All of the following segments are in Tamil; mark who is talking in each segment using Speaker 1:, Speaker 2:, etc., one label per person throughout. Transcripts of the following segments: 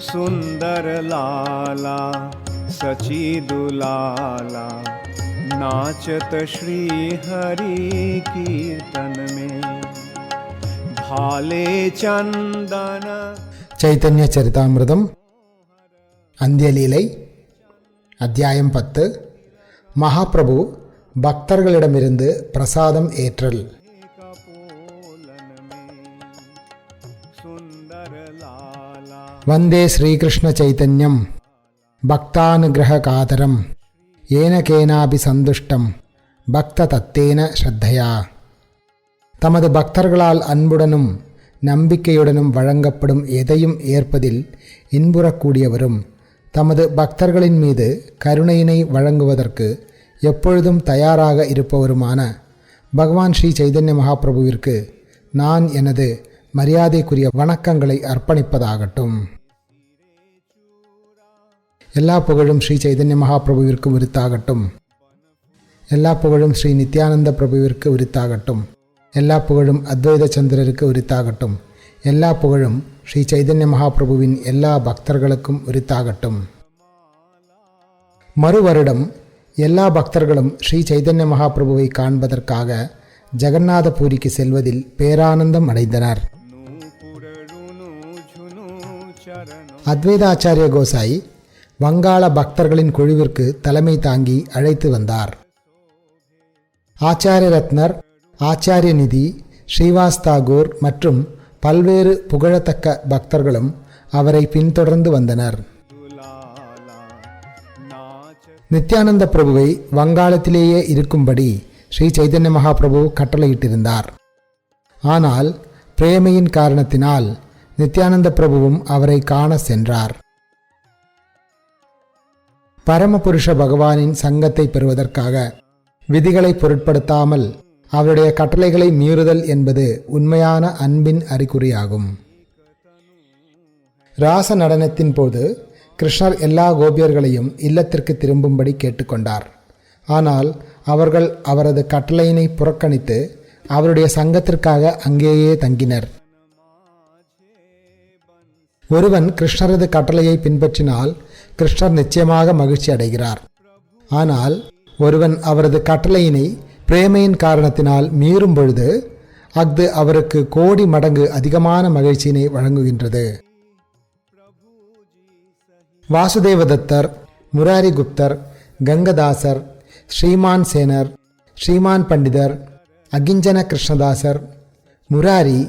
Speaker 1: सुंदर लाला सचिदुलाला नाचत श्री हरि कीर्तन में भाले चंदन.
Speaker 2: చైతన్య చరితామృతం அந்தியலீலை அத்தியாயம் 10. மகாபிரபு பக்தர்களிடமிருந்து பிரசாதம் ஏற்றல். வந்தே ஸ்ரீகிருஷ்ண சைதன்யம் பக்தானுகிரக காதரம் ஏன கேனாபி சந்துஷ்டம் பக்த தத்தேன ஸ்ரத்தையா. தமது பக்தர்களால் அன்புடனும் நம்பிக்கையுடனும் வழங்கப்படும் எதையும் ஏற்பதில் இன்புறக்கூடியவரும் தமது பக்தர்களின் மீது கருணையினை வழங்குவதற்கு எப்பொழுதும் தயாராக இருப்பவருமான பகவான் ஸ்ரீ சைதன்ய மகாபிரபுவிற்கு நான் எனது மரியாதைக்குரிய வணக்கங்களை அர்ப்பணிப்பதாகட்டும். எல்லா புகழும் ஸ்ரீ சைதன்ய மகாபிரபுவிற்கு உரித்தாகட்டும். எல்லா புகழும் ஸ்ரீ நித்யானந்த பிரபுவிற்கு உரித்தாகட்டும். எல்லா புகழும் அத்வைத சந்திரருக்கு உரித்தாகட்டும். எல்லா புகழும் ஸ்ரீ சைதன்ய மகாபிரபுவின் எல்லா பக்தர்களுக்கும் உரித்தாகட்டும். மறுவருடம் எல்லா பக்தர்களும் ஸ்ரீ சைதன்ய மகாபிரபுவை காண்பதற்காக ஜெகநாதபுரிக்கு செல்வதில் பேரானந்தம் அடைந்தனர். அத்வைதாச்சாரிய கோசாய் வங்காள பக்தர்களின் குழுவிற்கு தலைமை தாங்கி அழைத்து வந்தார். ஆச்சாரிய ரத்னர், ஆச்சாரிய நிதி, ஸ்ரீவாஸ் தாகூர் மற்றும் பல்வேறு புகழத்தக்க பக்தர்களும் அவரை பின்தொடர்ந்து வந்தனர். நித்யானந்த பிரபுவை வங்காளத்திலேயே இருக்கும்படி ஸ்ரீ சைதன்ய மகாபிரபு கட்டளையிட்டிருந்தார். ஆனால் பிரேமையின் காரணத்தினால் நித்யானந்த பிரபுவும் அவரை காண சென்றார். பரமபுருஷ பகவானின் சங்கத்தை பெறுவதற்காக விதிகளை பொருட்படுத்தாமல் அவருடைய கட்டளைகளை மீறுதல் என்பது உண்மையான அன்பின் அறிகுறியாகும். ராச நடனத்தின் போது கிருஷ்ணர் எல்லா கோபியர்களையும் இல்லத்திற்கு திரும்பும்படி கேட்டுக்கொண்டார். ஆனால் அவர்கள் அவரது கட்டளையினை புறக்கணித்து அவருடைய சங்கத்திற்காக அங்கேயே தங்கினர். ஒருவன் கிருஷ்ணரது கட்டளையை பின்பற்றினால் கிருஷ்ணர் நிச்சயமாக மகிழ்ச்சி அடைகிறார். ஆனால் ஒருவன் அவரது கட்டளையினை பிரேமையின் காரணத்தினால் மீறும் பொழுது அஃது அவருக்கு கோடி மடங்கு அதிகமான மகிழ்ச்சியினை வழங்குகின்றது. வாசுதேவதத்தர், முராரி குப்தர், கங்கதாசர், ஸ்ரீமான் சேனர், ஸ்ரீமான் பண்டிதர், அகிஞ்சன கிருஷ்ணதாசர், முராரி,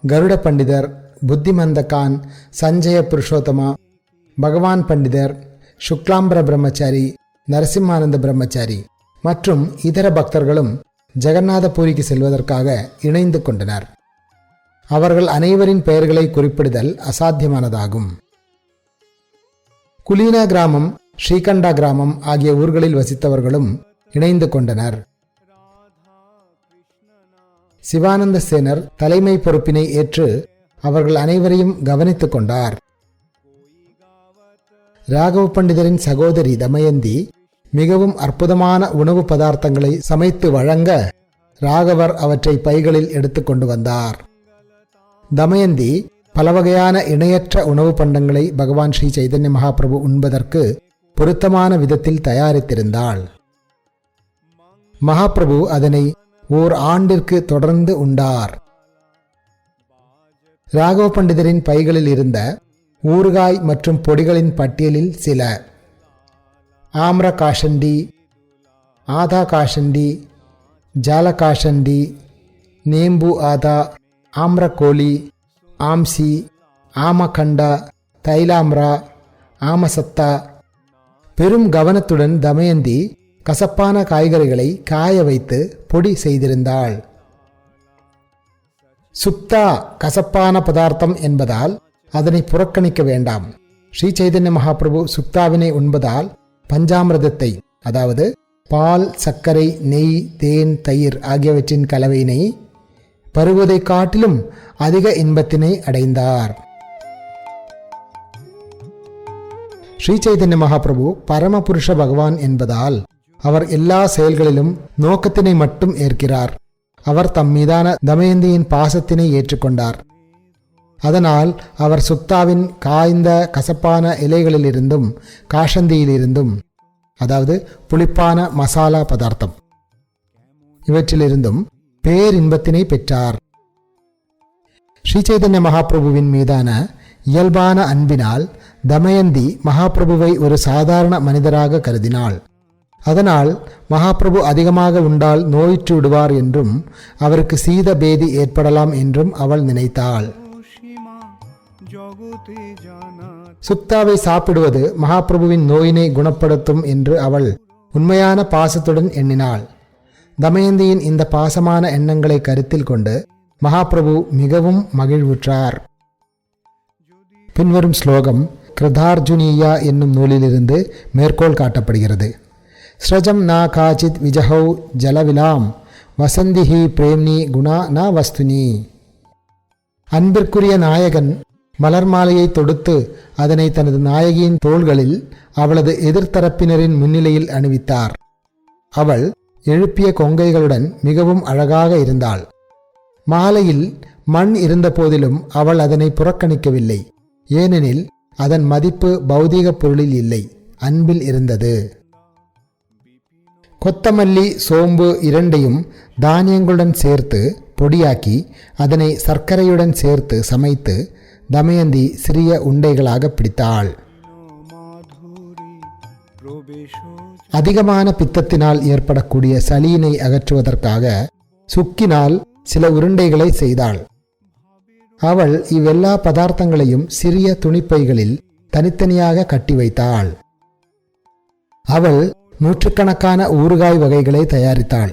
Speaker 2: கருட பண்டிதர், புத்திமந்தகான், சஞ்சய புருஷோத்தமா, பகவான் பண்டிதர், சுக்லாம்பர பிரம்மச்சாரி, நரசிம்மானந்த பிரம்மச்சாரி மற்றும் இதர பக்தர்களும் ஜெகநாதபுரிக்கு செல்வதற்காக இணைந்து கொண்டனர். அவர்கள் அனைவரின் பெயர்களை குறிப்பிடுதல் அசாத்தியமானதாகும். குலீனா கிராமம், ஸ்ரீகண்டா கிராமம் ஆகிய ஊர்களில் வசித்தவர்களும் இணைந்து கொண்டனர். சிவானந்த சேனர் தலைமை பொறுப்பினை ஏற்று அவர்கள் அனைவரையும் கவனித்துக் கொண்டார். ராகவ பண்டிதரின் சகோதரி தமயந்தி மிகவும் அற்புதமான உணவு பதார்த்தங்களை சமைத்து வழங்க ராகவர் அவற்றை பைகளில் எடுத்து கொண்டு வந்தார். தமயந்தி பல வகையான இணையற்ற உணவு பண்டங்களை பகவான் ஸ்ரீ சைதன்ய மகாபிரபு உண்பதற்கு பொருத்தமான விதத்தில் தயாரித்திருந்தாள். மகாபிரபு அதனை ஓர் ஆண்டிற்கு தொடர்ந்து உண்டார். ராகவ பண்டிதரின் பைகளில் இருந்த ஊறுகாய் மற்றும் பொடிகளின் பட்டியலில் சில: ஆம்ர காஷண்டி, ஆதா காஷண்டி, ஜால காஷண்டி, நேம்பு ஆதா, ஆம்ரகோலி, ஆம்சி, ஆமகண்டா, தைலாம்ரா, ஆமசத்தா. பெரும் கவனத்துடன் தமயந்தி கசப்பான காய்கறிகளை காய வைத்து பொடி செய்திருந்தாள். சுப்தா கசப்பான பதார்த்தம் என்பதால் அதனை புறக்கணிக்க வேண்டாம். ஸ்ரீ சைதன்ய மகாபிரபு சுப்தாவினை உண்பதால் பஞ்சாமிரதத்தை, அதாவது பால், சர்க்கரை, நெய், தேன், தயிர் ஆகியவற்றின் கலவையினை பருவதை காட்டிலும் அதிக இன்பத்தினை அடைந்தார். ஸ்ரீ சைதன்ய மகாபிரபு பரமபுருஷ பகவான் என்பதால் அவர் எல்லா செயல்களிலும் நோக்கத்தினை மட்டும் ஏற்கிறார். அவர் தம் மீதான தமயந்தியின் பாசத்தினை ஏற்றுக்கொண்டார். அதனால் அவர் சுக்தாவின் காய்ந்த கசப்பான இலைகளிலிருந்தும் காஷந்தியிலிருந்தும், அதாவது புளிப்பான மசாலா பதார்த்தம், இவற்றிலிருந்தும் பேரின்பத்தினை பெற்றார். ஸ்ரீ சைதன்ய மகாபிரபுவின் மீதான இயல்பான அன்பினால் தமயந்தி மகாபிரபுவை ஒரு சாதாரண மனிதராக கருதினாள். அதனால் மகாபிரபு அதிகமாக உண்டால் நோயுற்று விடுவார் என்றும் அவருக்கு சீத பேதி ஏற்படலாம் என்றும் அவள் நினைத்தாள். சுக்தாவை சாப்பிடுவது மகாபிரபுவின் நோயினை குணப்படுத்தும் என்று அவள் உண்மையான பாசத்துடன் எண்ணினாள். தமயந்தியின் இந்த பாசமான எண்ணங்களை கருத்தில் கொண்டு மகாபிரபு மிகவும் மகிழ்வுற்றார். பின்வரும் ஸ்லோகம் கிருதார்ஜுனியா என்னும் நூலிலிருந்து மேற்கோள் காட்டப்படுகிறது. ஸ்ரஜம் நா காச்சித் விஜஹௌ ஜலவிலாம் வசந்திஹி பிரேம்னி குணா ந வஸ்துனி. அன்பிற்குரிய நாயகன் மலர் மாலையை தொடுத்து அதனை தனது நாயகியின் தோள்களில் அவளது எதிர்த்தரப்பினரின் முன்னிலையில் அணிவித்தார். அவள் எழுப்பிய கொங்கைகளுடன் மிகவும் அழகாக இருந்தாள். மாலையில் மண் இருந்த போதிலும் அவள் அதனை புறக்கணிக்கவில்லை. ஏனெனில் அதன் மதிப்பு பௌதீக பொருளில் இல்லை, அன்பில் இருந்தது. கொத்தமல்லி, சோம்பு இரண்டையும் தானியங்களுடன் சேர்த்து பொடியாக்கி அதனை சர்க்கரையுடன் சேர்த்து சமைத்து தமயந்தி சிறிய உண்டைகளாக பிடித்தாள். அதிகமான பித்தத்தினால் ஏற்படக்கூடிய சளியினை அகற்றுவதற்காக சுக்கினால் சில உருண்டைகளை செய்தாள். அவள் இவ்வெல்லா பதார்த்தங்களையும் சிறிய துணிப்பைகளில் தனித்தனியாக கட்டி வைத்தாள். அவள் நூற்றுக்கணக்கான ஊறுகாய் வகைகளை தயாரித்தாள்.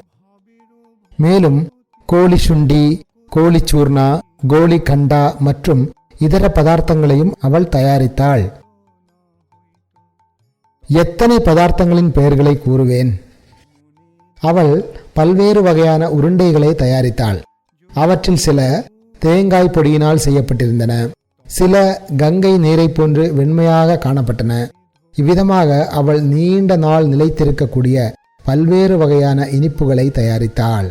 Speaker 2: மேலும் கோழி சுண்டி, கோழி சூர்ணா, கோழி கண்டா மற்றும் இதர பதார்த்தங்களையும் அவள் தயாரித்தாள். எத்தனை பதார்த்தங்களின் பெயர்களை கூறுவேன். அவள் பல்வேறு வகையான உருண்டைகளை தயாரித்தாள். அவற்றில் சில தேங்காய் பொடியினால் செய்யப்பட்டிருந்தன, சில கங்கை நீரை போன்று வெண்மையாக காணப்பட்டன. இவ்விதமாக அவள் நீண்ட நாள் நிலைத்திருக்கக்கூடிய பல்வேறு வகையான இனிப்புகளை தயாரித்தாள்.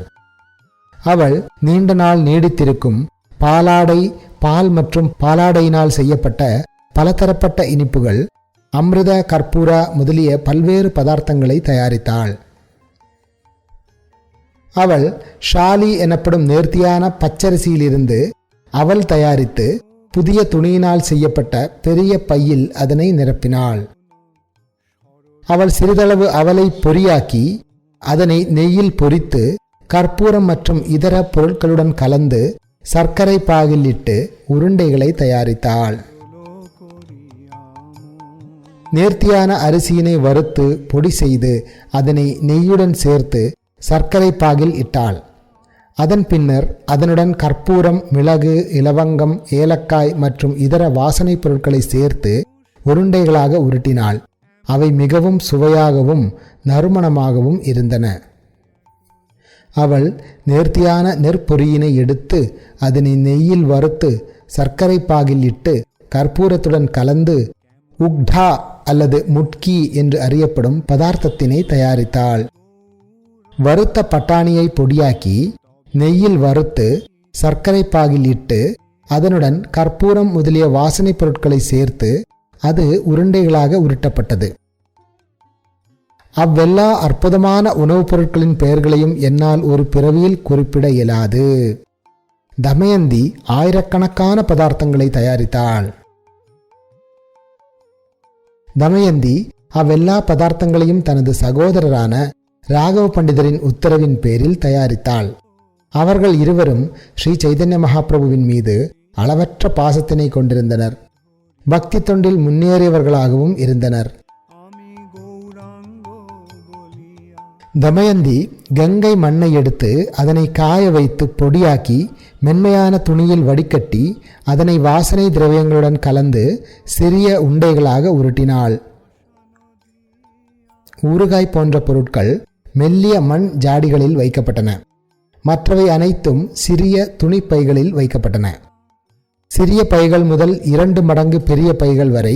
Speaker 2: அவள் நீண்ட நாள் நீடித்திருக்கும் பாலாடை, பால் மற்றும் பாலாடையினால் செய்யப்பட்ட பலதரப்பட்ட இனிப்புகள், அமிர்த, கற்பூரா முதலிய பல்வேறு பதார்த்தங்களை தயாரித்தாள். அவள் ஷாலி எனப்படும் நேர்த்தியான பச்சரிசியிலிருந்து அவள் தயாரித்து புதிய துணியினால் செய்யப்பட்ட பெரிய பையில் அதனை நிரப்பினாள். அவள் சிறிதளவு அவலை பொரியாக்கி அதனை நெய்யில் பொரித்து கற்பூரம் மற்றும் இதர பொருட்களுடன் கலந்து சர்க்கரை பாகில் இட்டு உருண்டைகளை தயாரித்தாள். நேர்த்தியான அரிசியினை வறுத்து பொடி செய்து அதனை நெய்யுடன் சேர்த்து சர்க்கரை பாகில் இட்டாள். அதன் பின்னர் அதனுடன் கற்பூரம், மிளகு, இலவங்கம், ஏலக்காய் மற்றும் இதர வாசனை பொருட்களை சேர்த்து உருண்டைகளாக உருட்டினாள். அவை மிகவும் சுவையாகவும் நறுமணமாகவும் இருந்தன. அவள் நேர்த்தியான நெற்பொறியினை எடுத்து அதனை நெய்யில் வறுத்து சர்க்கரை பாகில் இட்டு கற்பூரத்துடன் கலந்து உக்டா அல்லது முட்கி என்று அறியப்படும் பதார்த்தத்தினை தயாரித்தாள். வறுத்த பட்டாணியை பொடியாக்கி நெய்யில் வறுத்து சர்க்கரை பாகில் இட்டு அதனுடன் கற்பூரம் முதலிய வாசனை பொருட்களை சேர்த்து அது உருண்டைகளாக உருட்டப்பட்டது. அவ்வெல்லா அற்புதமான உணவுப் பொருட்களின் பெயர்களையும் என்னால் ஒரு பிறவியில் குறிப்பிட இயலாது. தமயந்தி ஆயிரக்கணக்கான பதார்த்தங்களை தயாரித்தாள். தமயந்தி அவ்வெல்லா பதார்த்தங்களையும் தனது சகோதரரான ராகவ பண்டிதரின் உத்தரவின் பேரில் தயாரித்தாள். அவர்கள் இருவரும் ஸ்ரீ சைதன்ய மகாபிரபுவின் மீது அளவற்ற பாசத்தினை கொண்டிருந்தனர். பக்தி தொண்டில் முன்னேறியவர்களாகவும் இருந்தனர். தமயந்தி கங்கை மண்ணை எடுத்து அதனை காய வைத்து பொடியாக்கி மென்மையான துணியில் வடிகட்டி அதனை வாசனை திரவியங்களுடன் கலந்து சிறிய உண்டைகளாக உருட்டினாள். ஊறுகாய் போன்ற பொருட்கள் மெல்லிய மண் ஜாடிகளில் வைக்கப்பட்டன. மற்றவை அனைத்தும் சிறிய துணிப்பைகளில் வைக்கப்பட்டன. சிறிய பைகள் முதல் 2 மடங்கு பெரிய பைகள் வரை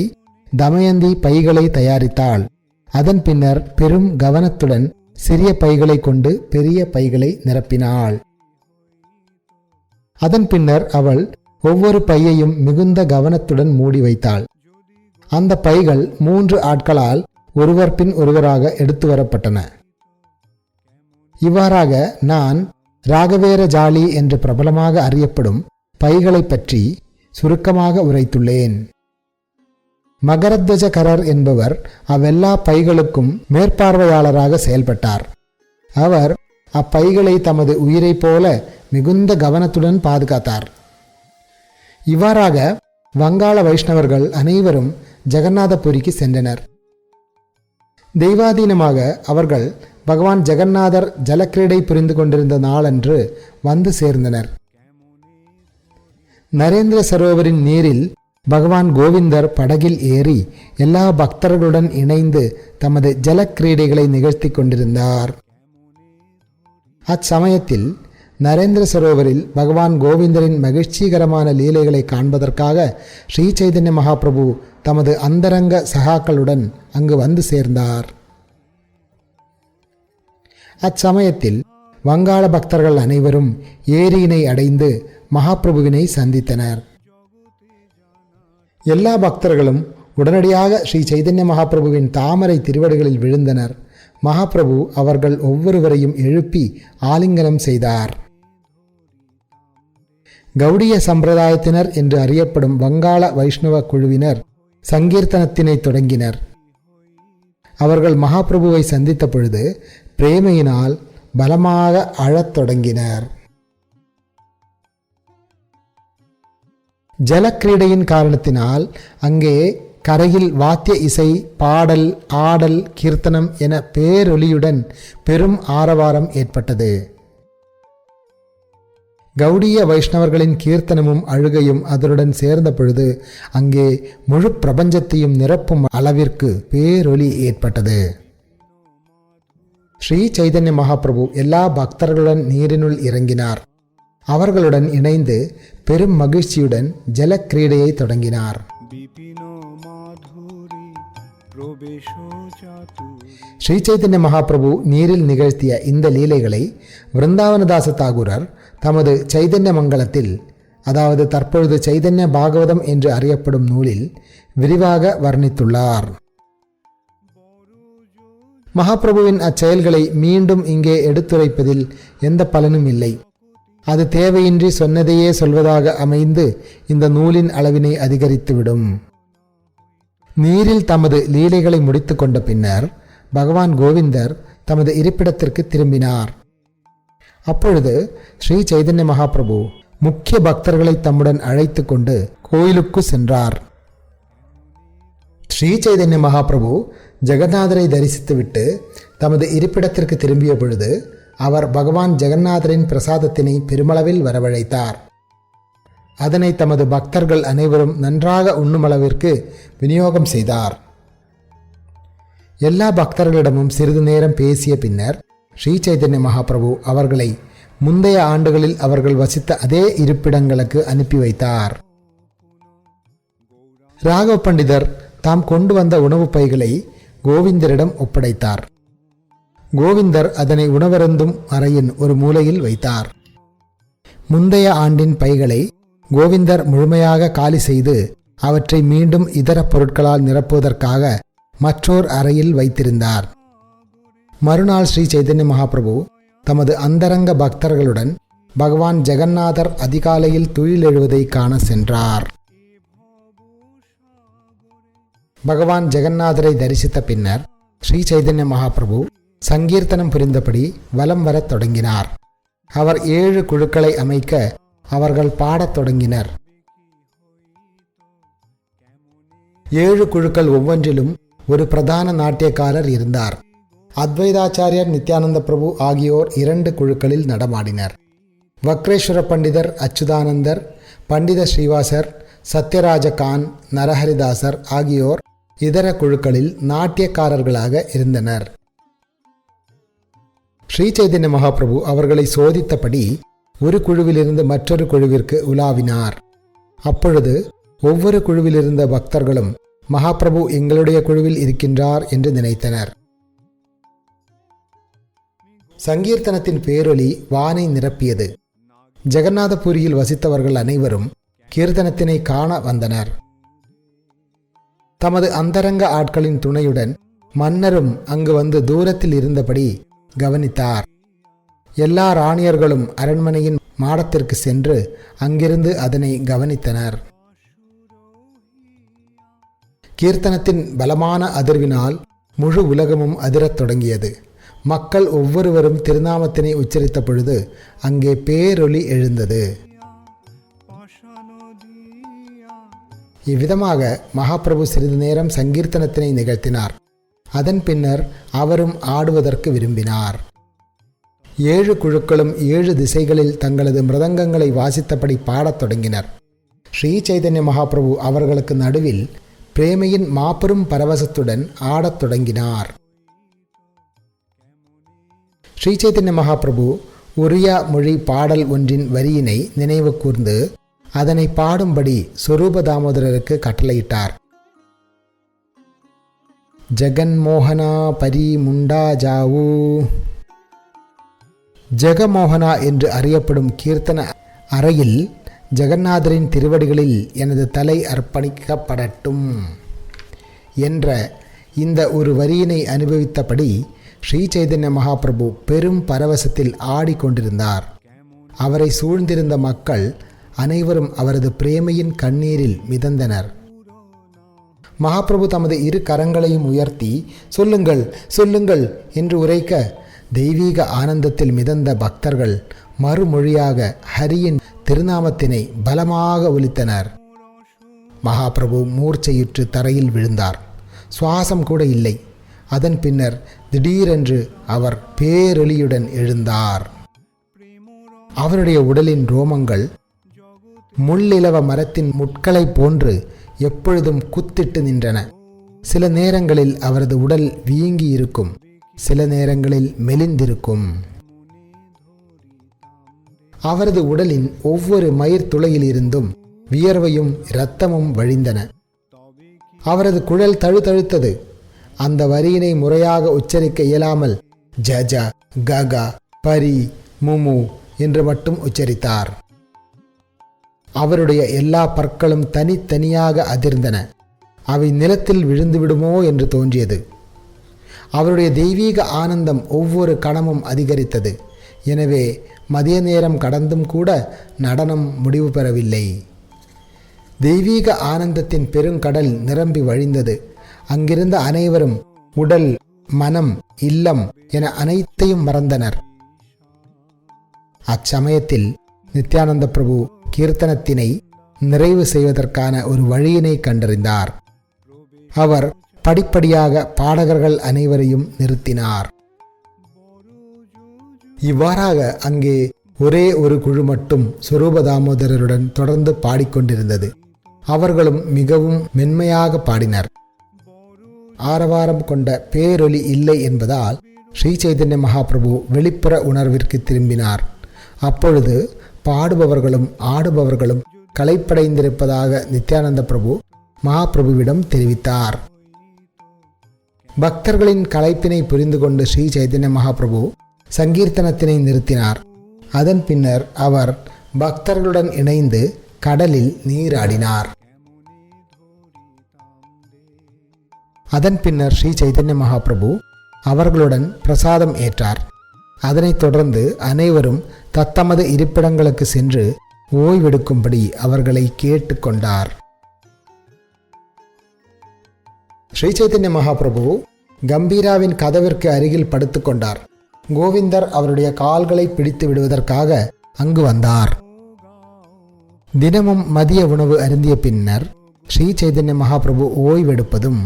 Speaker 2: தமயந்தி பைகளை தயாரித்தாள். அதன் பின்னர் பெரும் கவனத்துடன் சிறிய பைகளை கொண்டு பெரிய பைகளை நிரப்பினாள். அதன் பின்னர் அவள் ஒவ்வொரு பையையும் மிகுந்த கவனத்துடன் மூடி வைத்தாள். அந்த பைகள் 3 ஆட்களால் ஒருவர் பின் ஒருவராக எடுத்து வரப்பட்டன. இவ்வாறாக நான் ராகவேர ஜாலி என்று பிரபலமாக அறியப்படும் பைகளை பற்றி சுருக்கமாக உரைத்துள்ளேன். மகரத்வஜகரர் என்பவர் அவ்வெல்லா பைகளுக்கும் மேற்பார்வையாளராக செயல்பட்டார். அவர் அப்பைகளை தமது உயிரைப் போல மிகுந்த கவனத்துடன் பாதுகாத்தார். இவ்வாறாக வங்காள வைஷ்ணவர்கள் அனைவரும் ஜெகநாதபுரிக்கு சென்றனர். தெய்வாதீனமாக அவர்கள் பகவான் ஜெகநாதர் ஜலக்கிரீடை புரிந்து கொண்டிருந்த நாளன்று வந்து சேர்ந்தனர். நரேந்திர சரோவரின் நீரில் பகவான் கோவிந்தர் படகில் ஏறி எல்லா பக்தர்களுடன் இணைந்து தமது ஜலக்கிரீடைகளை நிகழ்த்தி கொண்டிருந்தார். அச்சமயத்தில் நரேந்திர சரோவரில் பகவான் கோவிந்தரின் மகிழ்ச்சிகரமான லீலைகளை காண்பதற்காக ஸ்ரீ சைதன்ய மகாபிரபு தமது அந்தரங்க சகாக்களுடன் அங்கு வந்து சேர்ந்தார். அச்சமயத்தில் வங்காள பக்தர்கள் அனைவரும் ஏரியினை அடைந்து மகாபிரபுவினை சந்தித்தனர். எல்லா பக்தர்களும் உடனடியாக ஸ்ரீ சைதன்ய மகாபிரபுவின் தாமரை திருவடிகளில் விழுந்தனர். மகாபிரபு அவர்கள் ஒவ்வொருவரையும் எழுப்பி ஆலிங்கனம் செய்தார். கௌடிய சம்பிரதாயத்தினர் என்று அறியப்படும் வங்காள வைஷ்ணவ குழுவினர் சங்கீர்த்தனத்தினை தொடங்கினர். அவர்கள் மகாபிரபுவை சந்தித்த பொழுது பிரேமையினால் பலமாக அழத் தொடங்கினர். ஜலக்கிரீடையின் காரணத்தினால் அங்கே கரையில் வாத்திய இசை, பாடல், ஆடல், கீர்த்தனம் என பேரொலியுடன் பெரும் ஆரவாரம் ஏற்பட்டது. கௌடிய வைஷ்ணவர்களின் கீர்த்தனமும் அழுகையும் அதனுடன் சேர்ந்த பொழுது அங்கே முழு பிரபஞ்சத்தையும் நிரப்பும் அளவிற்கு பேரொலி ஏற்பட்டது. ஸ்ரீ சைதன்ய மகாபிரபு எல்லா பக்தர்களுடன் நீரினுள் இறங்கினார். அவர்களுடன் இணைந்து பெரும் மகிழ்ச்சியுடன் ஜலக்கிரீடையை தொடங்கினார். ஸ்ரீ சைதன்ய மகாபிரபு நீரில் நிகழ்த்திய இந்த லீலைகளை விருந்தாவனதாச தாகூரர் தமது சைதன்ய மங்கலத்தில், அதாவது தற்பொழுது சைதன்ய பாகவதம் என்று அறியப்படும் நூலில் விரிவாக வர்ணித்துள்ளார். மகாபிரபுவின் அச்செயல்களை மீண்டும் இங்கே எடுத்துரைப்பதில் எந்த பலனும் இல்லை. அது தேவையின்றி சொன்னதையே சொல்வதாக அமைந்து இந்த நூலின் அளவினை அதிகரித்துவிடும். நீரில் தமது லீலைகளை முடித்து கொண்ட பின்னர் பகவான் கோவிந்தர் தமது இருப்பிடத்திற்கு திரும்பினார். அப்பொழுது ஸ்ரீ சைதன்ய மகாபிரபு முக்கிய பக்தர்களை தம்முடன் அழைத்து கொண்டு கோயிலுக்கு சென்றார். ஸ்ரீ சைதன்ய மகாபிரபு ஜெகநாதரை தரிசித்துவிட்டு தமது இருப்பிடத்திற்கு திரும்பிய பொழுது அவர் பகவான் ஜெகநாதரின் பிரசாதத்தினை பெருமளவில் வரவழைத்தார். அதனை தமது பக்தர்கள் அனைவரும் நன்றாக உண்ணுமளவிற்கு விநியோகம் செய்தார். எல்லா பக்தர்களிடமும் சிறிது நேரம் பேசிய பின்னர் ஸ்ரீ சைதன்ய மகாபிரபு அவர்களை முந்தைய ஆண்டுகளில் அவர்கள் வசித்த அதே இருப்பிடங்களுக்கு அனுப்பி வைத்தார். ராகவ பண்டிதர் தாம் கொண்டு வந்த உணவுப் பைகளை கோவிந்தரிடம் ஒப்படைத்தார். கோவிந்தர் அதனை உணவருந்தும் அறையின் ஒரு மூலையில் வைத்தார். முந்தைய ஆண்டின் பைகளை கோவிந்தர் முழுமையாக காலி செய்து அவற்றை மீண்டும் இதர பொருட்களால் நிரப்புவதற்காக மற்றோர் அறையில் வைத்திருந்தார். மறுநாள் ஸ்ரீ சைதன்ய மகாபிரபு தமது அந்தரங்க பக்தர்களுடன் பகவான் ஜெகநாதர் அதிகாலையில் துயிலெழுவதை காண சென்றார். பகவான் ஜெகநாதரை தரிசித்த பின்னர் ஸ்ரீ சைதன்ய மகாபிரபு சங்கீர்த்தனம் புரிந்தபடி வலம் வரத் தொடங்கினார். அவர் 7 குழுக்களை அமைக்க அவர்கள் பாடத் தொடங்கினர். 7 குழுக்கள் ஒவ்வொன்றிலும் ஒரு பிரதான நாட்டியக்காரர் இருந்தார். அத்வைதாச்சாரியர், நித்யானந்த பிரபு ஆகியோர் 2 குழுக்களில் நடமாடினர். வக்ரேஸ்வர பண்டிதர், அச்சுதானந்தர், பண்டித ஸ்ரீவாசர், சத்யராஜ கான், நரஹரிதாசர் ஆகியோர் இதர குழுக்களில் நாட்டியக்காரர்களாக இருந்தனர். ஸ்ரீ சைதன்ய மகாபிரபு அவர்களை சோதித்தபடி ஒரு குழுவிலிருந்து மற்றொரு குழுவிற்கு உலாவினார். அப்பொழுது ஒவ்வொரு குழுவிலிருந்த பக்தர்களும் மகாபிரபு எங்களுடைய குழுவில் இருக்கின்றார் என்று நினைத்தனர். சங்கீர்த்தனத்தின் பேரொலி வானை நிரப்பியது. ஜெகநாதபுரியில் வசித்தவர்கள் அனைவரும் கீர்த்தனத்தினை காண வந்தனர். தமது அந்தரங்க ஆட்களின் துணையுடன் மன்னரும் அங்கு வந்து தூரத்தில் இருந்தபடி கவனித்தார். எல்லா ராணியர்களும் அரண்மனையின் மாடத்திற்கு சென்று அங்கிருந்து அதனை கவனித்தனர். கீர்த்தனத்தின் பலமான அதிர்வினால் முழு உலகமும் அதிரத் தொடங்கியது. மக்கள் ஒவ்வொருவரும் திருநாமத்தினை உச்சரித்த பொழுது அங்கே பேரொலி எழுந்தது. இவ்விதமாக மகாபிரபு சிறிது நேரம் சங்கீர்த்தனத்தினை நிகழ்த்தினார். அதன் பின்னர் அவரும் ஆடுவதற்கு விரும்பினார். 7 குழுக்களும் 7 திசைகளில் தங்களது மிருதங்கங்களை வாசித்தபடி பாடத் தொடங்கினர். ஸ்ரீ சைதன்ய மகாபிரபு அவர்களுக்கு நடுவில் பிரேமையின் மாபெரும் பரவசத்துடன் ஆடத் தொடங்கினார். ஸ்ரீ சைதன்ய மகாபிரபு ஒரியா மொழி பாடல் ஒன்றின் வரியினை நினைவு கூர்ந்து அதனை பாடும்படி சொரூப தாமோதரருக்கு கட்டளையிட்டார். ஜெகன்மோகனா பரி முண்டா ஜாவு. ஜெகமோகனா என்று அறியப்படும் கீர்த்தன அறையில் ஜெகநாதரின் திருவடிகளில் எனது தலை அர்ப்பணிக்கப்படட்டும் என்ற இந்த ஒரு வரியினை அனுபவித்தபடி ஸ்ரீ சைதன்ய மகாபிரபு பெரும் பரவசத்தில் ஆடிக்கொண்டிருந்தார். அவரை சூழ்ந்திருந்த மக்கள் அனைவரும் அவரது பிரேமையின் கண்ணீரில் மிதந்தனர். மகாபிரபு தமது 2 கரங்களையும் உயர்த்தி சொல்லுங்கள் சொல்லுங்கள் என்று உரைக்க தெய்வீக ஆனந்தத்தில் மிதந்த பக்தர்கள் மறுமொழியாக ஹரியின் திருநாமத்தினை பலமாக ஒலித்தனர். மகாபிரபு மூர்ச்சையுற்று தரையில் விழுந்தார். சுவாசம் கூட இல்லை. அதன் பின்னர் திடீரென்று அவர் பேரொலியுடன் எழுந்தார். அவருடைய உடலின் ரோமங்கள் முள்ளிலவ மரத்தின் முட்களை போன்று எப்பொழுதும் குத்திட்டு நின்றன. சில நேரங்களில் அவரது உடல் வீங்கி இருக்கும், சில நேரங்களில் மெலிந்திருக்கும். அவரது உடலின் ஒவ்வொரு மயிர் துளையிலிருந்தும் வியர்வையும் இரத்தமும் வழிந்தன. அவரது குழல் தழுதழுத்தது. அந்த வரியினை முறையாக உச்சரிக்க இயலாமல் ஜஜ ககா பரி முமு என்று மட்டும் உச்சரித்தார். அவருடைய எல்லா பற்களும் தனித்தனியாக அதிர்ந்தன. அவை நிலத்தில் விழுந்து விடுமோ என்று தோன்றியது. அவருடைய தெய்வீக ஆனந்தம் ஒவ்வொரு கணமும் அதிகரித்தது. எனவே மதிய நேரம் கடந்தும் கூட நடனம் முடிவு பெறவில்லை. தெய்வீக ஆனந்தத்தின் பெருங்கடல் நிரம்பி வழிந்தது. அங்கிருந்த அனைவரும் உடல், மனம், இல்லம் என அனைத்தையும் மறந்தனர். அச்சமயத்தில் நித்யானந்த பிரபு கீர்த்தனத்தினை நிறைவு செய்வதற்கான ஒரு வழியினை கண்டறிந்தார். அவர் படிப்படியாக பாடகர்கள் அனைவரையும் நிறுத்தினார். இவ்வாறாக அங்கே ஒரே ஒரு குழு மட்டும் சொரூப தாமோதரருடன் தொடர்ந்து பாடிக்கொண்டிருந்தது. அவர்களும் மிகவும் மென்மையாக பாடினர். ஆரவாரம் கொண்ட பேரொலி இல்லை என்பதால் ஸ்ரீ சைதன்ய மகாபிரபு வெளிப்புற உணர்விற்கு திரும்பினார். அப்பொழுது பாடுபவர்களும் ஆடுபவர்களும் களைப்படைந்திருப்பதாக நித்யானந்த பிரபு மகாபிரபுவிடம் தெரிவித்தார். பக்தர்களின் களைப்பினை புரிந்து கொண்டு ஸ்ரீ சைதன்ய மகாபிரபு சங்கீர்த்தனத்தினை நிறுத்தினார். அதன் பின்னர் அவர் பக்தர்களுடன் இணைந்து கடலில் நீராடினார். அதன் பின்னர் ஸ்ரீ சைதன்ய மகாபிரபு அவர்களுடன் பிரசாதம் ஏற்றார். அதனைத் தொடர்ந்து அனைவரும் தத்தமது இருப்பிடங்களுக்கு சென்று ஓய்வெடுக்கும்படி அவர்களை கேட்டுக்கொண்டார். ஸ்ரீ சைதன்ய மகாபிரபு கம்பீராவின் கதவிற்கு அருகில் படுத்துக்கொண்டார். கோவிந்தர் அவருடைய கால்களை பிடித்து விடுவதற்காக அங்கு வந்தார். தினமும் மதிய உணவு அருந்திய பின்னர் ஸ்ரீ சைதன்ய மகாபிரபு ஓய்வெடுப்பதும்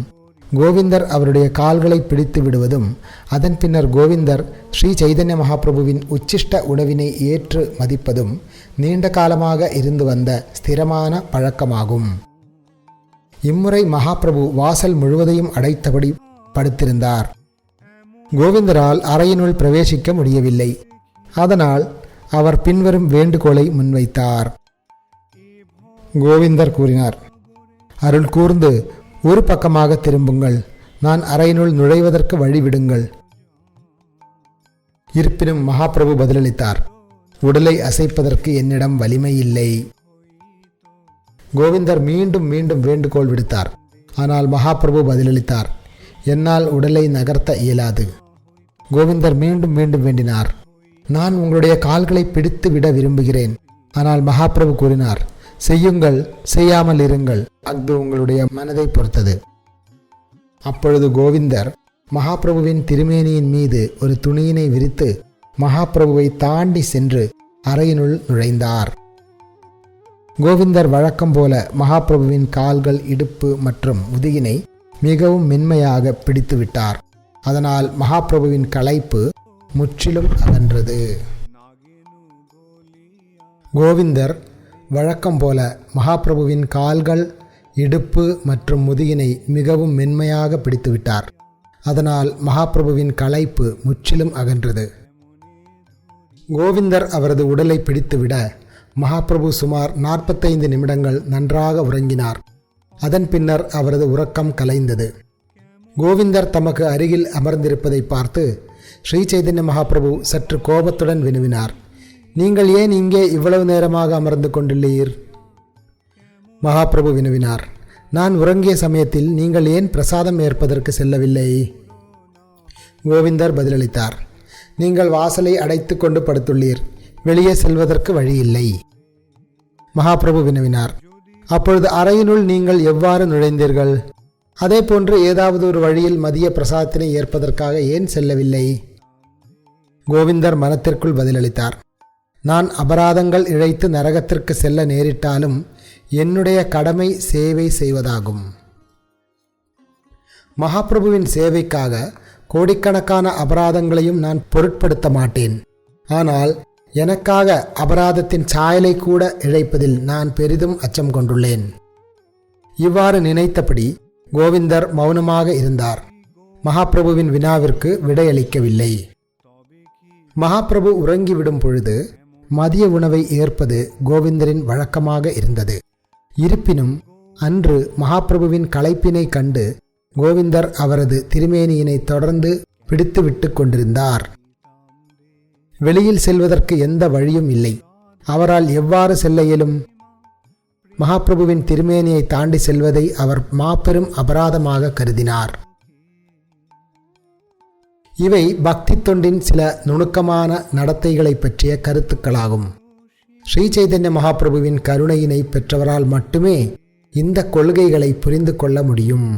Speaker 2: கோவிந்தர் அவருடைய கால்களை பிடித்து விடுவதும், அதன் பின்னர் கோவிந்தர் ஸ்ரீ சைதன்ய மகாபிரபுவின் உச்சிஷ்ட உணவினை ஏற்று மதிப்பதும் நீண்ட காலமாக இருந்து வந்த ஸ்திரமான பழக்கமாகும். இம்முறை மகாபிரபு வாசல் முழுவதையும் அடைத்தபடி படுத்திருந்தார். கோவிந்தரால் அறையினுள் பிரவேசிக்க முடியவில்லை. அதனால் அவர் பின்வரும் வேண்டுகோளை முன்வைத்தார். கோவிந்தர் கூறினார், அருள் கூர்ந்து ஒரு பக்கமாக திரும்புங்கள். நான் அறையினுள் நுழைவதற்கு வழிவிடுங்கள். இருப்பினும் மகாபிரபு பதிலளித்தார், உடலை அசைப்பதற்கு என்னிடம் வலிமை இல்லை. கோவிந்தர் மீண்டும் மீண்டும் வேண்டுகோள் விடுத்தார். ஆனால் மகாபிரபு பதிலளித்தார், என்னால் உடலை நகர்த்த இயலாது. கோவிந்தர் மீண்டும் மீண்டும் வேண்டினார், நான் உங்களுடைய கால்களை பிடித்து விட விரும்புகிறேன். ஆனால் மகாபிரபு கூறினார், செய்யுங்கள், செய்யாமல் இருங்கள், அது உங்களுடைய மனதை பொறுத்தது. அப்பொழுது கோவிந்தர் மகாபிரபுவின் திருமேனியின் மீது ஒரு துணியினை விரித்து மகாபிரபுவை தாண்டி சென்று அறையினுள் நுழைந்தார். கோவிந்தர் வழக்கம் போல மகாபிரபுவின் கால்கள், இடுப்பு மற்றும் முதுகினை மிகவும் மென்மையாக பிடித்து விட்டார். அதனால் மகாபிரபுவின் களைப்பு முற்றிலும் அகன்றது. கோவிந்தர் வழக்கம் போல மகாபிரபுவின் கால்கள், இடுப்பு மற்றும் முதுகினை மிகவும் மென்மையாக பிடித்து விட்டார். அதனால் மகாபிரபுவின் களைப்பு முற்றிலும் அகன்றது. கோவிந்தர் அவரது உடலை பிடித்துவிட மகாபிரபு சுமார் 45 நிமிடங்கள் நன்றாக உறங்கினார். அதன் பின்னர் அவரது உறக்கம் கலைந்தது. கோவிந்தர் தமக்கு அருகில் அமர்ந்திருப்பதை பார்த்து ஸ்ரீ சைதன்ய மகாபிரபு சற்று கோபத்துடன் வினவினார், நீங்கள் ஏன் இங்கே இவ்வளவு நேரமாக அமர்ந்து கொண்டுள்ளீர்? மகாபிரபு வினவினார், நான் உறங்கிய சமயத்தில் நீங்கள் ஏன் பிரசாதம் ஏற்பதற்கு செல்லவில்லை? கோவிந்தர் பதிலளித்தார், நீங்கள் வாசலை அடைத்து கொண்டு படுத்துள்ளீர், வெளியே செல்வதற்கு வழியில்லை. மகாபிரபு வினவினார், அப்பொழுது அறையினுள் நீங்கள் எவ்வாறு நுழைந்தீர்கள்? அதே போன்று ஏதாவது ஒரு வழியில் மதிய பிரசாதத்தினை ஏற்பதற்காக ஏன் செல்லவில்லை? கோவிந்தர் மனத்திற்குள் பதிலளித்தார், நான் அபராதங்கள் இழைத்து நரகத்திற்கு செல்ல நேரிட்டாலும் என்னுடைய கடமை சேவை செய்வதாகும். மகாபிரபுவின் சேவைக்காக கோடிக்கணக்கான அபராதங்களையும் நான் பொருட்படுத்த மாட்டேன். ஆனால் எனக்காக அபராதத்தின் சாயலை கூட இழைப்பதில் நான் பெரிதும் அச்சம் கொண்டுள்ளேன். இவ்வாறு நினைத்தபடி கோவிந்தர் மௌனமாக இருந்தார். மகாபிரபுவின் வினாவிற்கு விடையளிக்கவில்லை. மகாபிரபு உறங்கிவிடும் பொழுது மதிய உணவை ஏற்பது கோவிந்தரின் வழக்கமாக இருந்தது. இருப்பினும் அன்று மகாபிரபுவின் களைப்பினை கண்டு கோவிந்தர் அவரது திருமேனியினை தொடர்ந்து பிடித்துவிட்டு கொண்டிருந்தார். வெளியில் செல்வதற்கு எந்த வழியும் இல்லை. அவரால் எவ்வாறு செல்ல இயலும்? மகாபிரபுவின் திருமேனியை தாண்டி செல்வதை அவர் மாபெரும் அபராதமாக கருதினார். இவை பக்தி தொண்டின் சில நுணுக்கமான நடத்தைகளை பற்றிய கருத்துக்களாகும். ஸ்ரீ சைதன்ய மகாபிரபுவின் கருணையினை பெற்றவரால் மட்டுமே இந்த கொள்கைகளை புரிந்து கொள்ள முடியும்.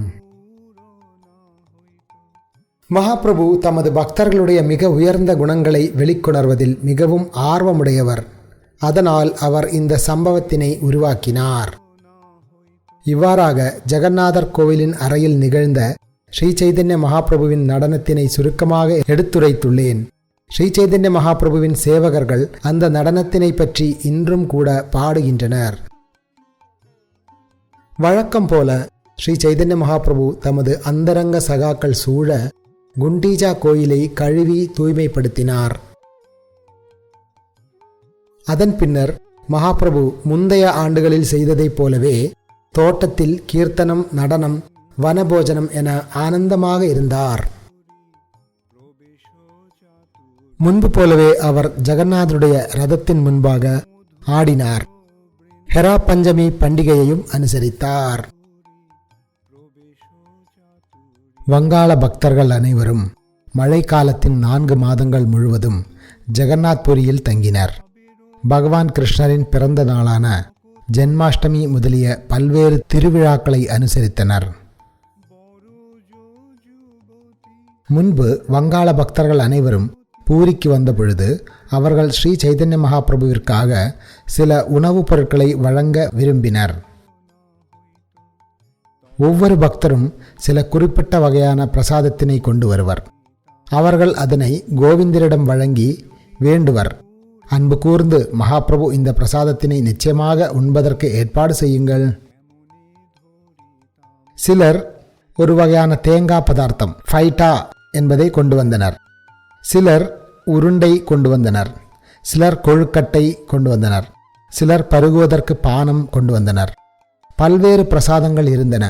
Speaker 2: மகாபிரபு தமது பக்தர்களுடைய மிக உயர்ந்த குணங்களை வெளிக்கொணர்வதில் மிகவும் ஆர்வமுடையவர். அதனால் அவர் இந்த சம்பவத்தினை உருவாக்கினார். இவ்வாறாக ஜெகநாதர் கோவிலின் அறையில் நிகழ்ந்த ஸ்ரீ சைதன்ய மகாபிரபுவின் நடனத்தினை சுருக்கமாக எடுத்துரைத்துள்ளேன். ஸ்ரீ சைதன்ய மகாபிரபுவின் சேவகர்கள் அந்த நடனத்தினை பற்றி இன்றும் கூட பாடுகின்றனர். வழக்கம் போல ஸ்ரீ சைதன்ய மகாபிரபு தமது அந்தரங்க சகாக்கள் சூழ குண்டீஜா கோயிலை கழுவி தூய்மைப்படுத்தினார். அதன் பின்னர் மகாபிரபு முந்தைய ஆண்டுகளில் செய்ததைப் போலவே தோட்டத்தில் கீர்த்தனம், நடனம், வனபோஜனம் என ஆனந்தமாக இருந்தார். முன்பு போலவே அவர் ஜெகநாதருடைய ரதத்தின் முன்பாக ஆடினார். ஹெரா பஞ்சமி பண்டிகையையும் அனுசரித்தார். வங்காள பக்தர்கள் அனைவரும் மழை காலத்தின் 4 மாதங்கள் முழுவதும் ஜெகநாத்புரியில் தங்கினர். பகவான் கிருஷ்ணரின் பிறந்த நாளான ஜென்மாஷ்டமி முதலிய பல்வேறு திருவிழாக்களை அனுசரித்தனர். முன்பு வங்காள பக்தர்கள் அனைவரும் பூரிக்கு வந்த பொழுது அவர்கள் ஸ்ரீ சைதன்ய மகாபிரபுவிற்காக சில உணவுப் பொருட்களை வழங்க விரும்பினர். ஒவ்வொரு பக்தரும் சில குறிப்பிட்ட வகையான பிரசாதத்தினை கொண்டு வருவர். அவர்கள் அதனை கோவிந்தரிடம் வழங்கி வேண்டுவர். அன்பு கூர்ந்து மகாபிரபு இந்த பிரசாதத்தினை நிச்சயமாக உண்பதற்கு ஏற்பாடு செய்யுங்கள். சிலர் ஒரு வகையான தேங்காய் பதார்த்தம் ஃபைட்டா என்பதை கொண்டு வந்தனர். சிலர் உருண்டை கொண்டு வந்தனர். சிலர் கொழுக்கட்டை கொண்டு வந்தனர். சிலர் பருகுவதற்கு பானம் கொண்டு வந்தனர். பல்வேறு பிரசாதங்கள் இருந்தன.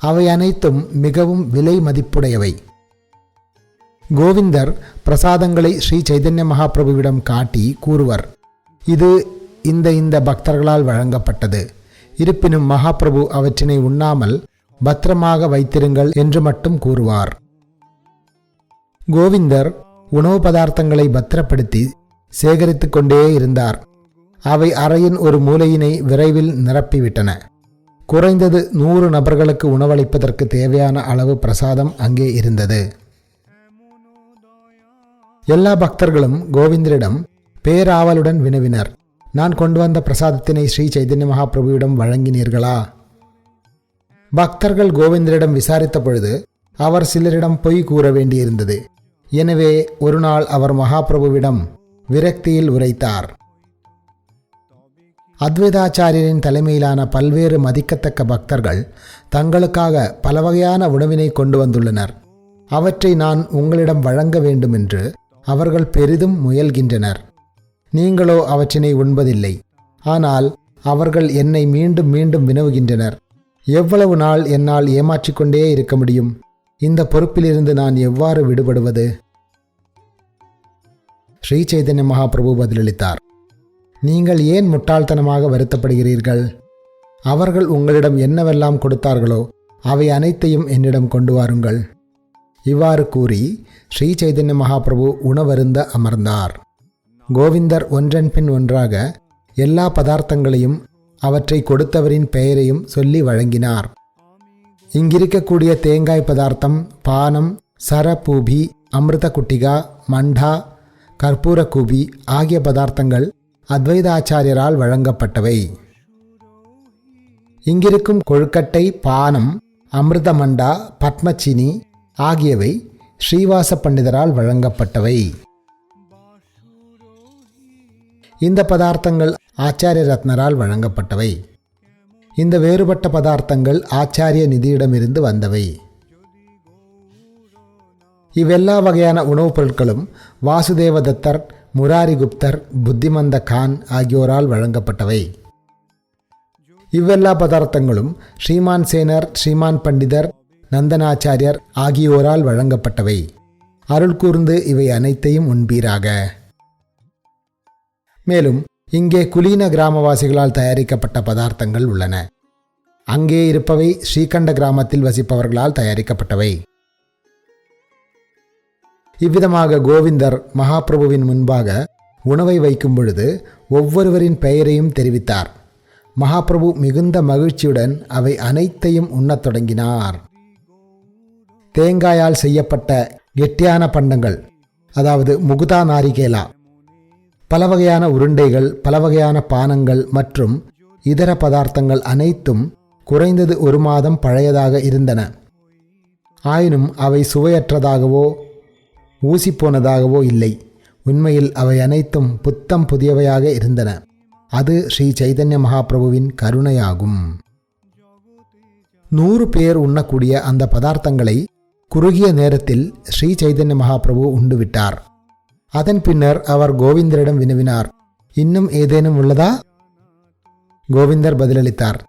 Speaker 2: அவை அனைத்தும் மிகவும் விலை மதிப்புடையவை. கோவிந்தர் பிரசாதங்களை ஸ்ரீ சைதன்ய மகாபிரபுவிடம் காட்டி கூறுவர், இது இந்த பக்தர்களால் வழங்கப்பட்டது. இருப்பினும் மகாபிரபு அவற்றினை உண்ணாமல் பத்திரமாக வைத்திருங்கள் என்று மட்டும் கூறுவார். கோவிந்தர் உணவு பதார்த்தங்களை பத்திரப்படுத்தி சேகரித்துக் கொண்டே இருந்தார். அவை அறையின் ஒரு மூலையினை விரைவில் நிரப்பிவிட்டன. குறைந்தது 100 நபர்களுக்கு உணவளிப்பதற்கு தேவையான அளவு பிரசாதம் அங்கே இருந்தது. எல்லா பக்தர்களும் கோவிந்தரிடம் பேராவலுடன் வினவினர், நான் கொண்டு வந்த பிரசாதத்தினை ஸ்ரீ சைதன்ய மகாபிரபுவிடம் வழங்கினீர்களா? பக்தர்கள் கோவிந்தரிடம் விசாரித்த பொழுது அவர் சிலரிடம் பொய் கூற வேண்டியிருந்தது. எனவே ஒரு நாள் அவர் மகாபிரபுவிடம் விரக்தியில் உரைத்தார். அத்வைதாச்சாரியரின் தலைமையிலான பல்வேறு மதிக்கத்தக்க பக்தர்கள் தங்களுக்காக பல வகையான உணவினை கொண்டு வந்துள்ளனர். அவற்றை நான் உங்களிடம் வழங்க வேண்டும் என்று அவர்கள் பெரிதும் முயல்கின்றனர். நீங்களோ அவற்றினை உண்பதில்லை. ஆனால் அவர்கள் என்னை மீண்டும் மீண்டும் வினவுகின்றனர். எவ்வளவு நாள் என்னால் ஏமாற்றிக்கொண்டே இருக்க முடியும்? இந்த பொறுப்பிலிருந்து நான் எவ்வாறு விடுபடுவது? ஸ்ரீ சைதன்ய மகாபிரபு பதிலளித்தார், நீங்கள் ஏன் முட்டாள்தனமாக வருத்தப்படுகிறீர்கள்? அவர்கள் உங்களிடம் என்னவெல்லாம் கொடுத்தார்களோ அவை அனைத்தையும் என்னிடம் கொண்டு வாருங்கள். இவ்வாறு கூறி ஸ்ரீ சைதன்ய மகாபிரபு உணவருந்த அமர்ந்தார். கோவிந்தர் ஒன்றன் பின் ஒன்றாக எல்லா பதார்த்தங்களையும் அவற்றை கொடுத்தவரின் பெயரையும் சொல்லி வழங்கினார். இங்கிருக்கக்கூடிய தேங்காய் பதார்த்தம், பானம், சரபூபி, அமிர்த குட்டிகா, மண்டா, கற்பூர கூபி ஆகிய பதார்த்தங்கள் அத்வைத ஆச்சாரியரால் வழங்கப்பட்டவை. இங்கிருக்கும் கொழுக்கட்டை, பானம், அமிர்த மண்டா, பத்மச்சினி ஆகியவை ஸ்ரீவாச பண்டிதரால் வழங்கப்பட்டவை. இந்த பதார்த்தங்கள் ஆச்சாரிய ரத்னரால் வழங்கப்பட்டவை. இந்த வேறுபட்ட பதார்த்தங்கள் ஆச்சாரிய நிதியிடமிருந்து வந்தவை. இவ்வெல்லா வகையான உணவுப் பொருட்களும் வாசுதேவ தத்தர், முராரி குப்தர், புத்திமந்த கான் ஆகியோரால் வழங்கப்பட்டவை. இவ்வெல்லா பதார்த்தங்களும் ஸ்ரீமான் சேனர், ஸ்ரீமான் பண்டிதர், நந்தனாச்சாரியர் ஆகியோரால் வழங்கப்பட்டவை. அருள் கூர்ந்து இவை அனைத்தையும் உண்பீராக. மேலும் இங்கே குலீன கிராமவாசிகளால் தயாரிக்கப்பட்ட பதார்த்தங்கள் உள்ளன. அங்கே இருப்பவை ஸ்ரீகண்ட கிராமத்தில் வசிப்பவர்களால் தயாரிக்கப்பட்டவை. இவ்விதமாக கோவிந்தர் மகாபிரபுவின் முன்பாக உணவை வைக்கும் பொழுது ஒவ்வொருவரின் பெயரையும் தெரிவித்தார். மகாபிரபு மிகுந்த மகிழ்ச்சியுடன் அவை அனைத்தையும் உண்ணத் தொடங்கினார். தேங்காயால் செய்யப்பட்ட கெட்டியான பண்டங்கள், அதாவது முகுதா நாரிகேலா, பல வகையான உருண்டைகள், பல வகையான பானங்கள் மற்றும் இதர பதார்த்தங்கள் அனைத்தும் குறைந்தது 1 மாதம் பழையதாக இருந்தன. ஆயினும் அவை சுவையற்றதாகவோ ஊசி போனதாகவோ இல்லை. உண்மையில் அவை அனைத்தும் புத்தம் புதியவையாக இருந்தன. அது ஸ்ரீ சைதன்ய மகாபிரபுவின் கருணையாகும். 100 பேர் உண்ணக்கூடிய அந்த பதார்த்தங்களை குறுகிய நேரத்தில் ஸ்ரீ சைதன்ய மகாபிரபு உண்டுவிட்டார். அதன் பின்னர் அவர் கோவிந்தரிடம் வினவினார், இன்னும் ஏதேனும் உள்ளதா? கோவிந்தர் பதிலளித்தார்,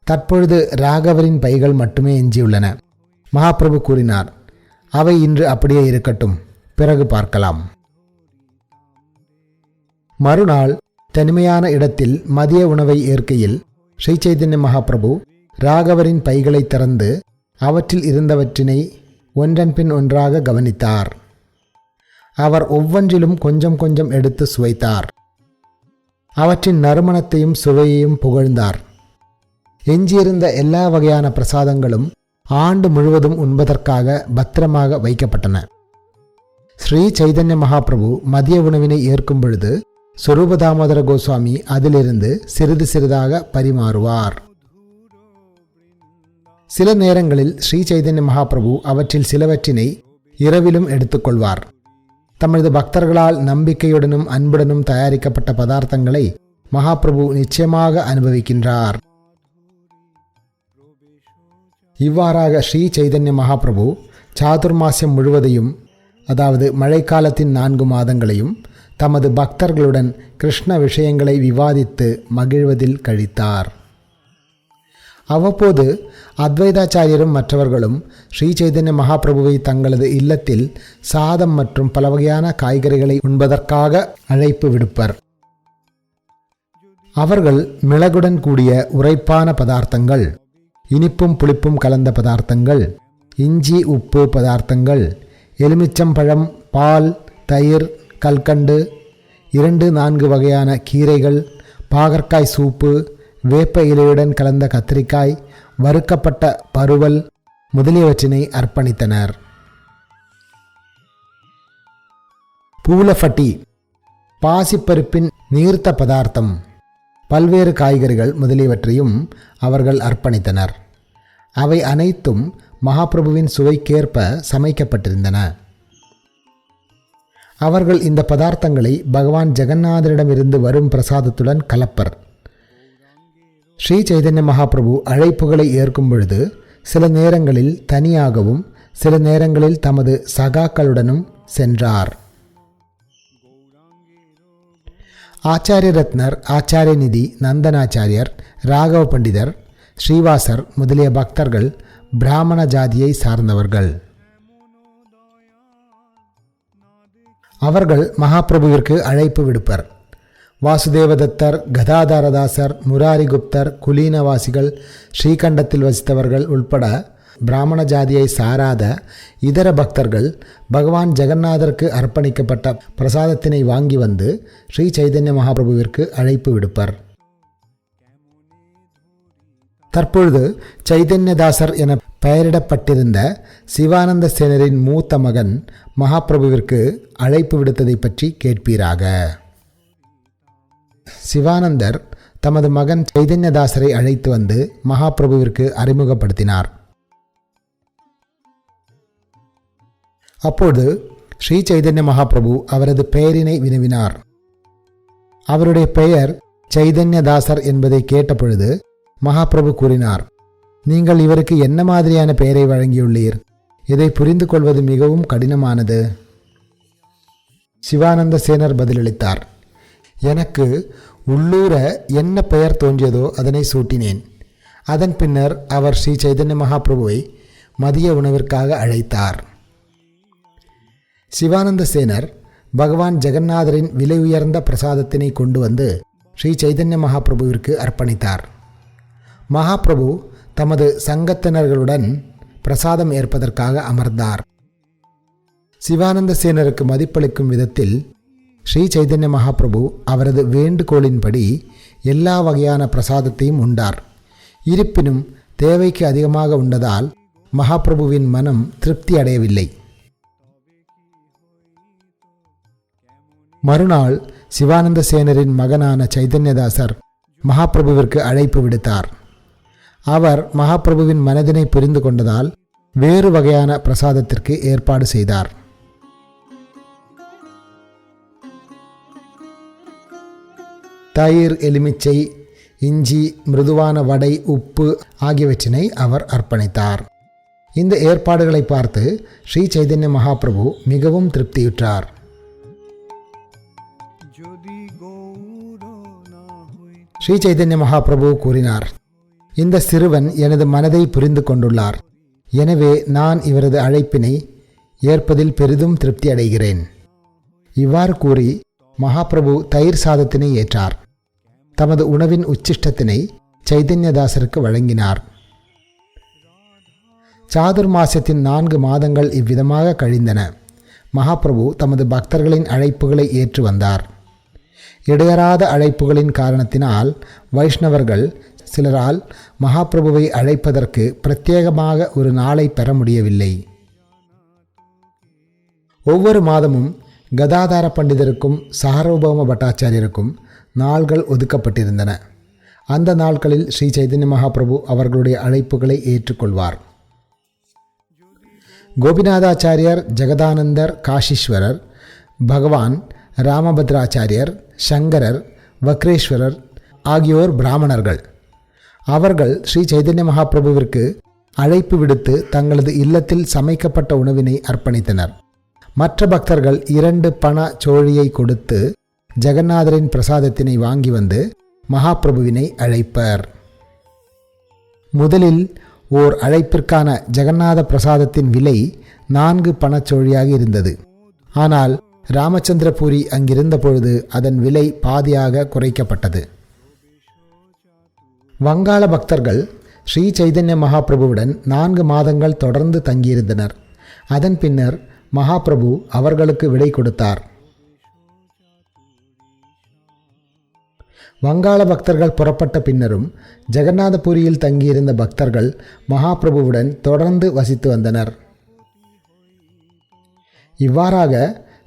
Speaker 2: தற்பொழுது ராகவரின் பைகள் மட்டுமே எஞ்சியுள்ளன. மகாபிரபு கூறினார், அவை இன்று அப்படியே இருக்கட்டும், பிறகு பார்க்கலாம். மறுநாள் தனிமையான இடத்தில் மதிய உணவை ஏற்கையில் ஸ்ரீ சைதன்ய மகாபிரபு ராகவரின் பைகளை திறந்து அவற்றில் இருந்தவற்றினை ஒன்றன் பின் ஒன்றாக கவனித்தார். அவர் ஒவ்வொன்றிலும் கொஞ்சம் கொஞ்சம் எடுத்து சுவைத்தார். அவற்றின் நறுமணத்தையும் சுவையையும் புகழ்ந்தார். எஞ்சியிருந்த எல்லா வகையான பிரசாதங்களும் ஆண்டு முழுவதும் உண்பதற்காக பத்திரமாக வைக்கப்பட்டன. ஸ்ரீ சைதன்ய மகாபிரபு மதிய உணவினை ஏற்கும் பொழுது ஸ்வரூப தாமோதர கோஸ்வாமி அதிலிருந்து சிறிது சிறிதாக பரிமாறுவார். சில நேரங்களில் ஸ்ரீ சைதன்ய மகாபிரபு அவற்றில் சிலவற்றினை இரவிலும் எடுத்துக்கொள்வார். தமது பக்தர்களால் நம்பிக்கையுடனும் அன்புடனும் தயாரிக்கப்பட்ட பதார்த்தங்களை மகாபிரபு நிச்சயமாக அனுபவிக்கின்றார். இவ்வாறாக ஸ்ரீ சைதன்ய மகாபிரபு சாதுர்மாசியம் முழுவதையும், அதாவது மழைக்காலத்தின் 4 மாதங்களையும் தமது பக்தர்களுடன் கிருஷ்ண விஷயங்களை விவாதித்து மகிழ்வதில் கழித்தார். அவ்வப்போது அத்வைதாச்சாரியரும் மற்றவர்களும் ஸ்ரீ சைதன்ய மகாபிரபுவை தங்களது இல்லத்தில் சாதம் மற்றும் பல வகையான காய்கறிகளை உண்பதற்காக அழைப்பு விடுப்பர். அவர்கள் மிளகுடன் கூடிய உரைப்பான பதார்த்தங்கள், இனிப்பும் புளிப்பும் கலந்த பதார்த்தங்கள், இஞ்சி உப்பு பதார்த்தங்கள், எலுமிச்சம்பழம், பால், தயிர், கல்கண்டு, 2-4 வகையான கீரைகள், பாகற்காய் சூப்பு, வேப்ப இலையுடன் கலந்த கத்திரிக்காய், வறுக்கப்பட்ட பருவல் முதலியவற்றினை அர்ப்பணித்தனர். பூலஃபட்டி பாசிப்பருப்பின் நீர்த்த பதார்த்தம், பல்வேறு காய்கறிகள் முதலியவற்றையும் அவர்கள் அர்ப்பணித்தனர். அவை அனைத்தும் மகாபிரபுவின் சுவைக்கேற்ப சமைக்கப்பட்டிருந்தன. அவர்கள் இந்த பதார்த்தங்களை பகவான் ஜெகநாதரிடமிருந்து வரும் பிரசாதத்துடன் கலப்பர். ஸ்ரீ சைதன்ய மகாபிரபு அழைப்புகளை ஏற்கும் பொழுது சில நேரங்களில் தனியாகவும் சில நேரங்களில் தமது சகாக்களுடனும் சென்றார். ஆச்சாரிய ரத்னர், ஆச்சாரிய நிதி, நந்தனாச்சாரியர், ராகவ பண்டிதர், ஸ்ரீவாசர் முதலிய பக்தர்கள் பிராமண ஜாதியை சார்ந்தவர்கள். அவர்கள் மகாபிரபுவிற்கு அழைப்பு விடுப்பர். வாசுதேவதத்தர், கதாதாரதாசர், முராரி குப்தர், குலீனவாசிகள், ஸ்ரீகண்டத்தில் வசித்தவர்கள் உட்பட பிராமண ஜாதியை சாராத இதர பக்தர்கள் பகவான் ஜெகநாதருக்கு அர்ப்பணிக்கப்பட்ட பிரசாதத்தினை வாங்கி வந்து ஸ்ரீ சைதன்ய மகாபிரபுவிற்கு அழைப்பு விடுப்பர். தற்பொழுது சைதன்யதாசர் என பெயரிடப்பட்டிருந்த சிவானந்த சேனரின் மூத்த மகன் மகாபிரபுவிற்கு அழைப்பு விடுத்ததை பற்றி கேட்பீராக. சிவானந்தர் தமது மகன் சைதன்யதாசரை அழைத்து வந்து மகாபிரபுவிற்கு அறிமுகப்படுத்தினார். அப்போது ஸ்ரீ சைதன்ய மகாபிரபு அவரது பெயரினை வினவினார். அவருடைய பெயர் சைதன்யதாசர் என்பதை கேட்டபொழுது மகாபிரபு கூறினார், நீங்கள் இவருக்கு என்ன மாதிரியான பெயரை வழங்கியுள்ளீர்? இதை புரிந்து கொள்வது மிகவும் கடினமானது. சிவானந்த சேனர் பதிலளித்தார், எனக்கு உள்ளூர என்ன பெயர் தோன்றியதோ அதனை சூட்டினேன். அதன் பின்னர் அவர் ஸ்ரீ சைதன்ய மகாபிரபுவை மதிய உணவிற்காக அழைத்தார். சிவானந்த சேனர் பகவான் ஜெகநாதரின் விலை உயர்ந்த பிரசாதத்தினை கொண்டு வந்து ஸ்ரீ சைதன்ய மகாபிரபுவிற்கு அர்ப்பணித்தார். மகாபிரபு தமது சங்கத்தினர்களுடன் பிரசாதம் ஏற்பதற்காக அமர்ந்தார். சிவானந்த சேனருக்கு மதிப்பளிக்கும் விதத்தில் ஸ்ரீ சைதன்ய மகாபிரபு அவரது வேண்டுகோளின்படி எல்லா வகையான பிரசாதத்தையும் உண்டார். இருப்பினும் தேவைக்கு அதிகமாக உண்டதால் மகாபிரபுவின் மனம் திருப்தி அடையவில்லை. மறுநாள் சிவானந்த சேனரின் மகனான சைதன்யதாசர் மகாபிரபுவிற்கு அழைப்பு விடுத்தார். அவர் மகாபிரபுவின் மனதினை புரிந்து கொண்டதால் வேறு வகையான பிரசாதத்திற்கு ஏற்பாடு செய்தார். தயிர், எலுமிச்சை, இஞ்சி, மிருதுவான வடை, உப்பு ஆகியவற்றினை அவர் அர்ப்பணித்தார். இந்த ஏற்பாடுகளை பார்த்து ஸ்ரீ சைதன்ய மகாபிரபு மிகவும் திருப்தியுற்றார். ஸ்ரீ சைதன்ய மகாபிரபு கூறினார், இந்த சிறுவன் எனது மனதை புரிந்து கொண்டுள்ளார். எனவே நான் இவரது அழைப்பினை ஏற்பதில் பெரிதும் திருப்தி அடைகிறேன். இவ்வாறு கூறி மகாபிரபு தயிர் சாதத்தினை ஏற்றார். தமது உணவின் உச்சிஷ்டத்தினை சைதன்யதாசருக்கு வழங்கினார். சாதுர்மாசத்தின் 4 மாதங்கள் இவ்விதமாக கழிந்தன. மகாபிரபு தமது பக்தர்களின் அழைப்புகளை ஏற்று வந்தார். இடையறாத அழைப்புகளின் காரணத்தினால் வைஷ்ணவர்கள் சிலரால் மகாபிரபுவை அழைப்பதற்கு பிரத்யேகமாக ஒரு நாளை பெற முடியவில்லை. ஒவ்வொரு மாதமும் கதாதார பண்டிதருக்கும் சார்வபௌம பட்டாச்சாரியருக்கும் நாள்கள் ஒதுக்கப்பட்டிருந்தன. அந்த நாட்களில் ஸ்ரீ சைதன்ய மகாபிரபு அவர்களுடைய அழைப்புகளை ஏற்றுக்கொள்வார். கோபிநாதாச்சாரியர், ஜெகதானந்தர், காஷீஸ்வரர், பகவான் ராமபத்ராச்சாரியர், சங்கரர், வக்ரேஸ்வரர் ஆகியோர் பிராமணர்கள். அவர்கள் ஸ்ரீ சைதன்ய மகாபிரபுவிற்கு அழைப்பு விடுத்து தங்களது இல்லத்தில் சமைக்கப்பட்ட உணவினை அர்ப்பணித்தனர். மற்ற பக்தர்கள் 2 பண சோழியை கொடுத்து ஜெகநாதரின் பிரசாதத்தினை வாங்கி வந்து மகாபிரபுவினை அழைப்பர். முதலில் ஓர் அழைப்பிற்கான ஜெகநாத பிரசாதத்தின் விலை 4 பணச்சோழியாக இருந்தது. ஆனால் ராமச்சந்திரபுரி அங்கிருந்த பொழுது அதன் விலை பாதியாக குறைக்கப்பட்டது. வங்காள பக்தர்கள் ஸ்ரீ சைதன்ய மகாபிரபுவுடன் 4 மாதங்கள் தொடர்ந்து தங்கியிருந்தனர். அதன் பின்னர் மகாபிரபு அவர்களுக்கு விடை கொடுத்தார். வங்காள பக்தர்கள் புறப்பட்ட பின்னரும் ஜெகநாதபுரியில் தங்கியிருந்த பக்தர்கள் மகாபிரபுவுடன் தொடர்ந்து வசித்து வந்தனர். இவ்வாறாக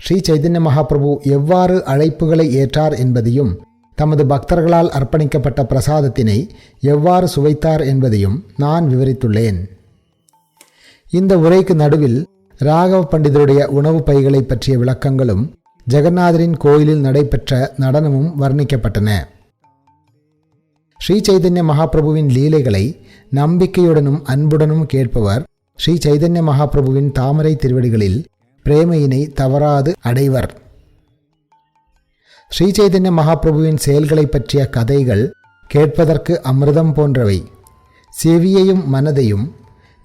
Speaker 2: ஸ்ரீ சைதன்ய மகாபிரபு எவ்வாறு அழைப்புகளை ஏற்றார் என்பதையும் தமது பக்தர்களால் அர்ப்பணிக்கப்பட்ட பிரசாதத்தினை எவ்வாறு சுவைத்தார் என்பதையும் நான் விவரித்துள்ளேன். இந்த உரைக்கு நடுவில் ராகவ பண்டிதருடைய உணவு பைகளை பற்றிய விளக்கங்களும் ஜெகநாதரின் கோயிலில் நடைபெற்ற நடனமும் வர்ணிக்கப்பட்டன. ஸ்ரீ சைதன்ய மகாபிரபுவின் லீலைகளை நம்பிக்கையுடனும் அன்புடனும் கேட்பவர் ஸ்ரீ சைதன்ய மகாபிரபுவின் தாமரை திருவடிகளில் பிரேமையினை தவறாது அடைவர். ஸ்ரீ சைதன்ய மகாபிரபுவின் செயல்களை பற்றிய கதைகள் கேட்பதற்கு அமிர்தம் போன்றவை, செவியையும் மனதையும்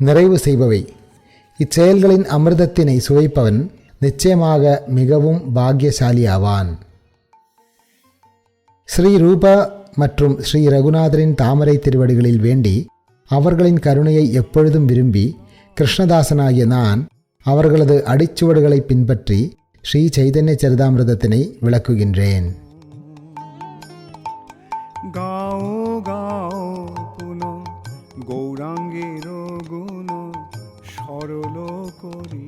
Speaker 2: நிறைவு செய்பவை. இச்செயல்களின் அமிர்தத்தினை சுவைப்பவன் நிச்சயமாக மிகவும் பாக்கியசாலி ஆவான். ஸ்ரீ ரூபா மற்றும் ஸ்ரீ ரகுநாதரின் தாமரை திருவடிகளில் வேண்டி அவர்களின் கருணையை எப்பொழுதும் விரும்பி கிருஷ்ணதாசனாகிய நான் அவர்களது அடிச்சுவடுகளை பின்பற்றி ஸ்ரீ சைதன்ய சரிதாமிர்தத்தினை விளக்குகின்றேன்.
Speaker 1: গাও গাও পুন গৌরাঙ্গের গুণ সরল করি